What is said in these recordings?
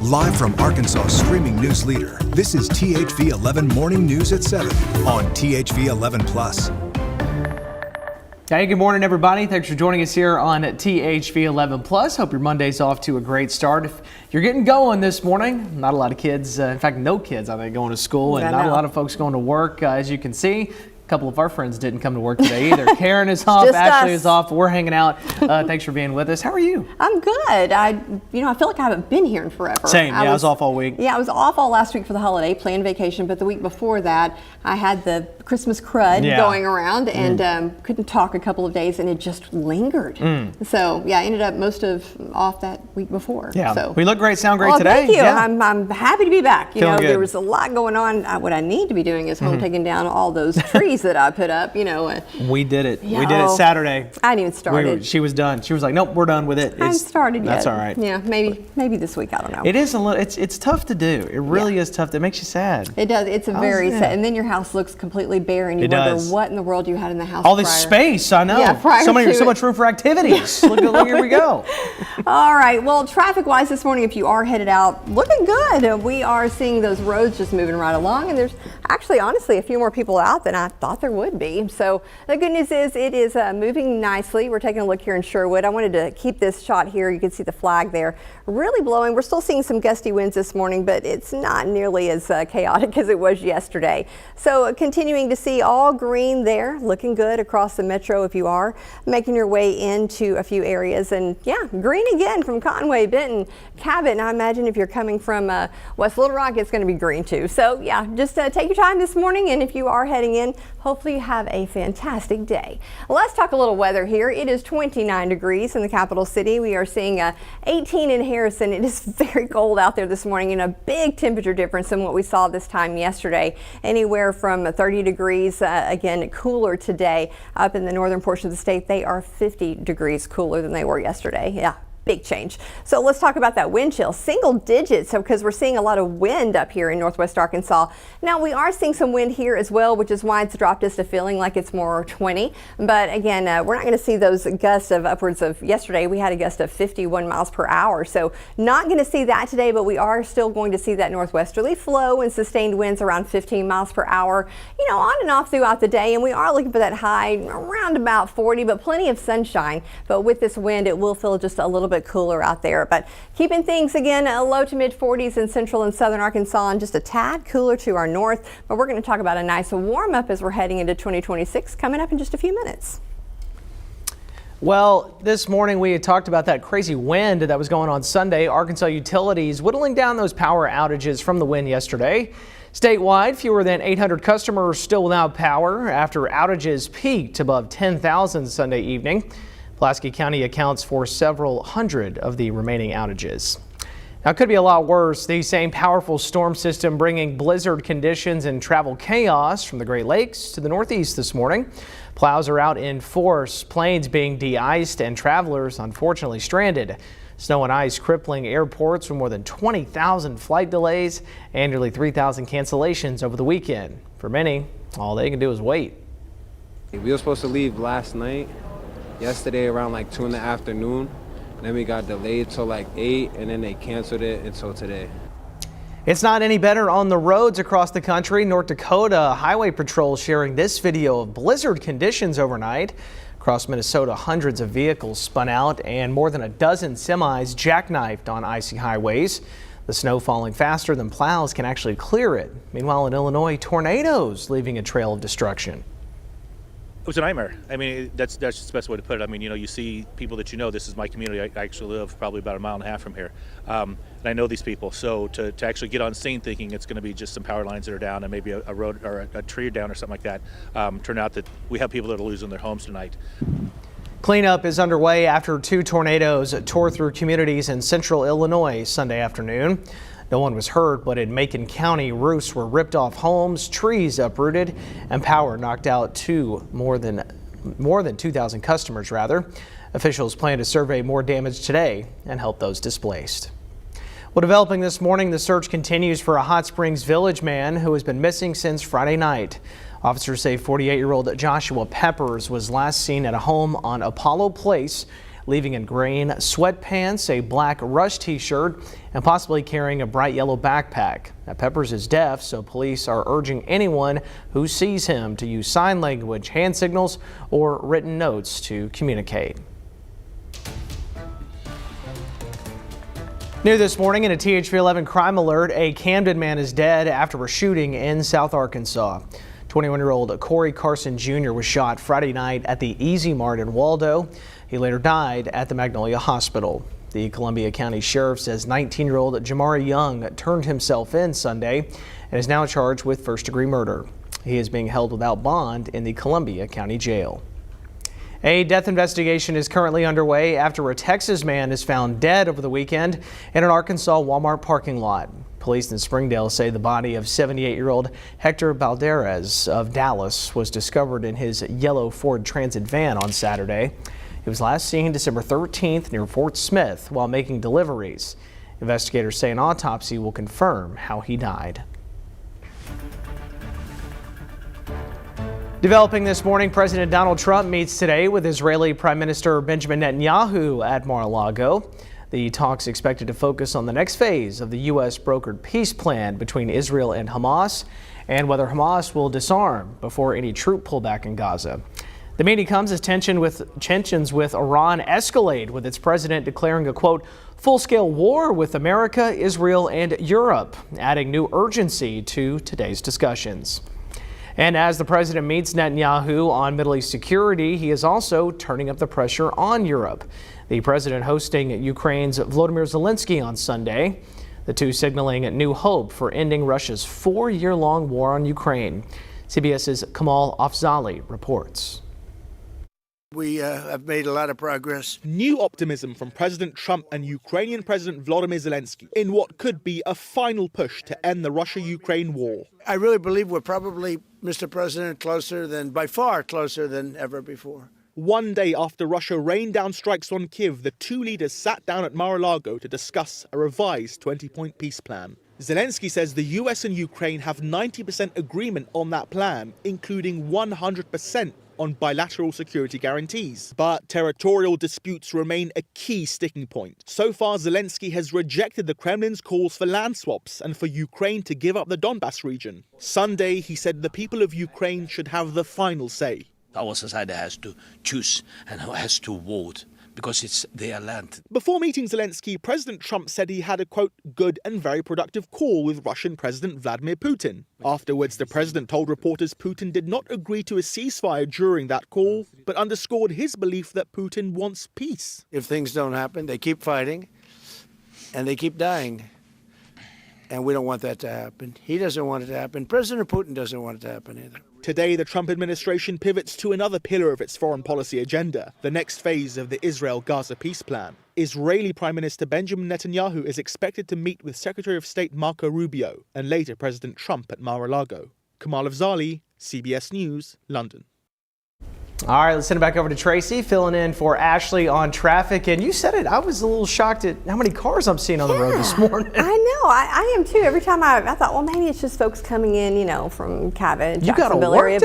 Live from Arkansas' streaming news leader, this is THV 11 Morning News at 7 on THV 11 Plus. Hey, good morning, everybody. Thanks for joining us here on THV 11 Plus. Hope your Monday's off to a great start. If you're getting going this morning, not a lot of kids, in fact, no kids, I think, going to school, and not a lot of folks going to work, as you can see. A couple of our friends didn't come to work today either. Karen is off, Ashley is off. We're hanging out. Thanks for being with us. How are you? I'm good. I feel like I haven't been here in forever. Same. I was off all week. Yeah, I was off all last week for the holiday, planned vacation, but the week before that, I had the Christmas crud going around and couldn't talk a couple of days, and it just lingered. So yeah, I ended up most of off that week before. Yeah. So we look great, sound great today. Thank you. Yeah. I'm happy to be back. Feeling good. There was a lot going on. What I need to be doing is home taking down all those trees that I put up. We did it. We did it Saturday. I hadn't even started. She was done. She was like, "Nope, we're done with it." I haven't started yet. That's all right. Yeah, maybe this week. I don't know. It is a little. It's tough to do. It really is tough. It makes you sad. It does. It's a very sad. And then your house looks completely bare, and you wonder what in the world you had in the house. All this space. I know. Yeah, so much room for activities. Look, here we go. All right. Well, traffic-wise this morning, if you are headed out, looking good. We are seeing those roads just moving right along, and there's actually, honestly, a few more people out than I thought there would be. So the good news is it is moving nicely. We're taking a look here in Sherwood. I wanted to keep this shot here. You can see the flag there really blowing. We're still seeing some gusty winds this morning, but it's not nearly as chaotic as it was yesterday. So continuing to see all green there, looking good across the metro if you are making your way into a few areas. And yeah, green again from Conway, Benton, Cabot. And I imagine if you're coming from West Little Rock, it's going to be green too. So yeah, just take your time this morning. And if you are heading in, hopefully you have a fantastic day. Let's talk a little weather here. It is 29 degrees in the capital city. We are seeing 18 in Harrison. It is very cold out there this morning, and a big temperature difference than what we saw this time yesterday. Anywhere from 30 degrees, again, cooler today. Up in the northern portion of the state, they are 50 degrees cooler than they were yesterday. Yeah. Big change. So let's talk about that wind chill, single digits, because we're seeing a lot of wind up here in northwest Arkansas. Now we are seeing some wind here as well, which is why it's dropped us to feeling like it's more 20. But again, we're not going to see those gusts of upwards of yesterday. We had a gust of 51 miles per hour. So not going to see that today, but we are still going to see that northwesterly flow and sustained winds around 15 miles per hour, on and off throughout the day. And we are looking for that high around about 40, but plenty of sunshine. But with this wind, it will feel just a little bit cooler out there, but keeping things again low to mid 40s in central and southern Arkansas, and just a tad cooler to our north. But we're going to talk about a nice warm up as we're heading into 2026 coming up in just a few minutes. Well, this morning we had talked about that crazy wind that was going on Sunday. Arkansas utilities whittling down those power outages from the wind yesterday. Statewide, fewer than 800 customers still without power after outages peaked above 10,000 Sunday evening. Pulaski County accounts for several hundred of the remaining outages. Now, it could be a lot worse. The same powerful storm system bringing blizzard conditions and travel chaos from the Great Lakes to the Northeast this morning. Plows are out in force, planes being de-iced, and travelers unfortunately stranded. Snow and ice crippling airports with more than 20,000 flight delays and nearly 3,000 cancellations over the weekend. For many, all they can do is wait. We were supposed to leave last night. Yesterday around like 2 in the afternoon, then we got delayed till like 8, and then they canceled it until today. It's not any better on the roads across the country. North Dakota Highway Patrol sharing this video of blizzard conditions overnight. Across Minnesota, hundreds of vehicles spun out and more than a dozen semis jackknifed on icy highways. The snow falling faster than plows can actually clear it. Meanwhile, in Illinois, tornadoes leaving a trail of destruction. It was a nightmare. I mean, that's just the best way to put it. I mean, you see people that this is my community. I actually live probably about 1.5 miles from here. And I know these people. So to actually get on scene thinking it's going to be just some power lines that are down and maybe a road or a tree down or something like that, turned out that we have people that are losing their homes tonight. Cleanup is underway after 2 tornadoes tore through communities in central Illinois Sunday afternoon. No one was hurt, but in Macon County, roofs were ripped off homes, trees uprooted, and power knocked out to more than 2,000 customers. Officials plan to survey more damage today and help those displaced. Well, developing this morning, the search continues for a Hot Springs Village man who has been missing since Friday night. Officers say 48-year-old Joshua Peppers was last seen at a home on Apollo Place leaving in green sweatpants, a black Rush t-shirt, and possibly carrying a bright yellow backpack. Now, Peppers is deaf, so police are urging anyone who sees him to use sign language, hand signals, or written notes to communicate. New this morning in a THV 11 crime alert, a Camden man is dead after a shooting in South Arkansas. 21-year-old Corey Carson Jr. was shot Friday night at the Easy Mart in Waldo. He later died at the Magnolia Hospital. The Columbia County Sheriff says 19-year-old Jamari Young turned himself in Sunday and is now charged with first-degree murder. He is being held without bond in the Columbia County Jail. A death investigation is currently underway after a Texas man is found dead over the weekend in an Arkansas Walmart parking lot. Police in Springdale say the body of 78-year-old Hector Balderas of Dallas was discovered in his yellow Ford Transit van on Saturday. He was last seen December 13th near Fort Smith while making deliveries. Investigators say an autopsy will confirm how he died. Developing this morning, President Donald Trump meets today with Israeli Prime Minister Benjamin Netanyahu at Mar-a-Lago. The talks expected to focus on the next phase of the U.S. brokered peace plan between Israel and Hamas and whether Hamas will disarm before any troop pullback in Gaza. The meeting comes as tensions with Iran escalate, with its president declaring a, quote, full-scale war with America, Israel, and Europe, adding new urgency to today's discussions. And as the president meets Netanyahu on Middle East security, he is also turning up the pressure on Europe. The president hosting Ukraine's Volodymyr Zelensky on Sunday, the two signaling new hope for ending Russia's 4-year-long war on Ukraine. CBS's Kamal Afzali reports. We have made a lot of progress. New optimism from President Trump and Ukrainian President Volodymyr Zelensky in what could be a final push to end the Russia-Ukraine war. I really believe we're probably, Mr. President, by far closer than ever before. One day after Russia rained down strikes on Kyiv, the two leaders sat down at Mar-a-Lago to discuss a revised 20-point peace plan. Zelensky says the US and Ukraine have 90% agreement on that plan, including 100% on bilateral security guarantees. But territorial disputes remain a key sticking point. So far, Zelensky has rejected the Kremlin's calls for land swaps and for Ukraine to give up the Donbas region. Sunday, he said the people of Ukraine should have the final say. Our society has to choose and has to vote because it's their land. Before meeting Zelensky, President Trump said he had a, quote, good and very productive call with Russian President Vladimir Putin. Afterwards, the president told reporters Putin did not agree to a ceasefire during that call, but underscored his belief that Putin wants peace. If things don't happen, they keep fighting and they keep dying. And we don't want that to happen. He doesn't want it to happen. President Putin doesn't want it to happen either. Today, the Trump administration pivots to another pillar of its foreign policy agenda, the next phase of the Israel-Gaza peace plan. Israeli Prime Minister Benjamin Netanyahu is expected to meet with Secretary of State Marco Rubio and later President Trump at Mar-a-Lago. Kamal Afzali, CBS News, London. All right, let's send it back over to Tracy, filling in for Ashley on traffic. And you said it, I was a little shocked at how many cars I'm seeing on the road this morning. I know, I am too. Every time I thought, well, maybe it's just folks coming in, from Cabot, Jacksonville area.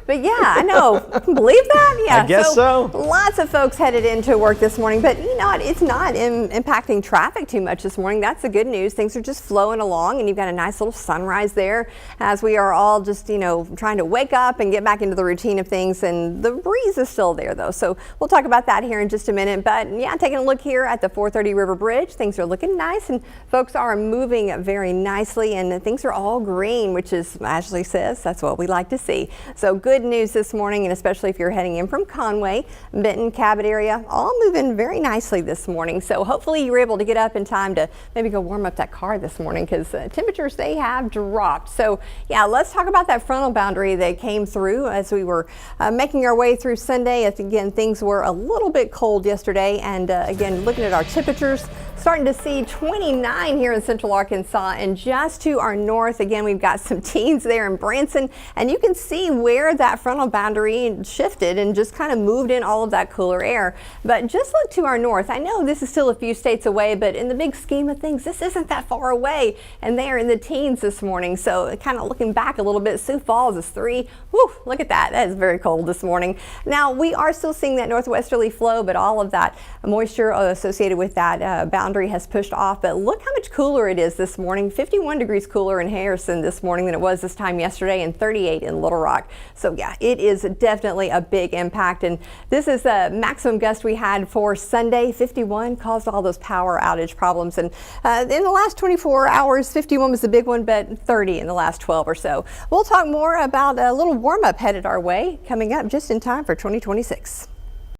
But yeah, I know. Believe that? Yeah. I guess so. Lots of folks headed into work this morning, but it's not impacting traffic too much this morning. That's the good news. Things are just flowing along, and you've got a nice little sunrise there as we are all just, trying to wake up and get back into the routine of things. And the breeze is still there, though. So we'll talk about that here in just a minute. But yeah, taking a look here at the 430 River Bridge, things are looking nice, and folks are moving very nicely, and things are all green, which is, Ashley says, that's what we like to see. So good news this morning, and especially if you're heading in from Conway, Benton, Cabot area, all moving very nicely this morning. So hopefully you were able to get up in time to maybe go warm up that car this morning, because temperatures, they have dropped. So yeah, let's talk about that frontal boundary that came through as we were making our way through Sunday. Again, things were a little bit cold yesterday, and again, looking at our temperatures, starting to see 29 here in central Arkansas, and just to our north, again, we've got some teens there in Branson, and you can see where that that frontal boundary shifted and just kind of moved in all of that cooler air. But just look to our north. I know this is still a few states away, but in the big scheme of things, this isn't that far away. And they are in the teens this morning. So kind of looking back a little bit, Sioux Falls is 3. Whew, look at that. That is very cold this morning. Now, we are still seeing that northwesterly flow, but all of that moisture associated with that boundary has pushed off. But look how much cooler it is this morning. 51 degrees cooler in Harrison this morning than it was this time yesterday, and 38 in Little Rock. So yeah, it is definitely a big impact. And this is the maximum gust we had for Sunday. 51 caused all those power outage problems. And in the last 24 hours, 51 was the big one, but 30 in the last 12 or so. We'll talk more about a little warm up headed our way coming up just in time for 2026.